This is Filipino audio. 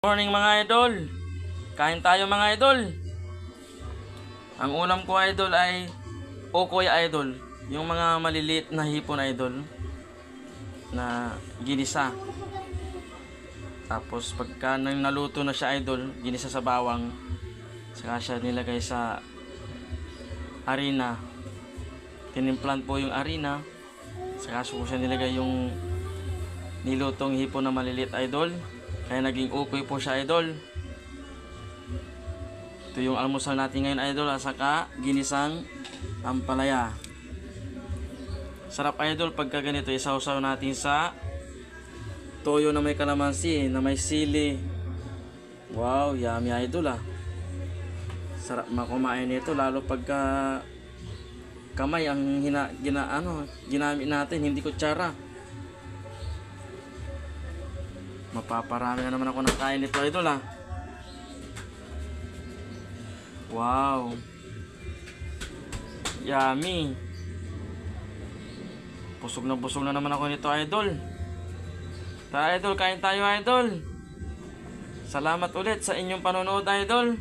Morning mga idol. Kain tayo mga idol. Ang ulam ko idol ay okoy idol. Yung mga maliliit na hipon idol na ginisa. Tapos pagka naluto na siya idol, ginisa sa bawang, saka siya nilagay sa harina. Tinimplan po yung harina. Saka siya nilagay yung nilutong hipon na maliliit idol. Kaya naging okoy po siya idol. Ito yung almusal natin ngayon idol, at saka ginisang ampalaya. Sarap idol pagka ganito, isawsaw natin sa toyo na may kalamansi, na may sili. Wow, yummy idol ah. Sarap makumain nito, lalo pagka kamay ang ginamit natin, hindi kutsara. Mapaparami na naman ako ng kain nito idol ah. Wow, yummy. Busog na naman ako nito idol. Tara idol, kain tayo idol. Salamat ulit sa inyong panonood idol.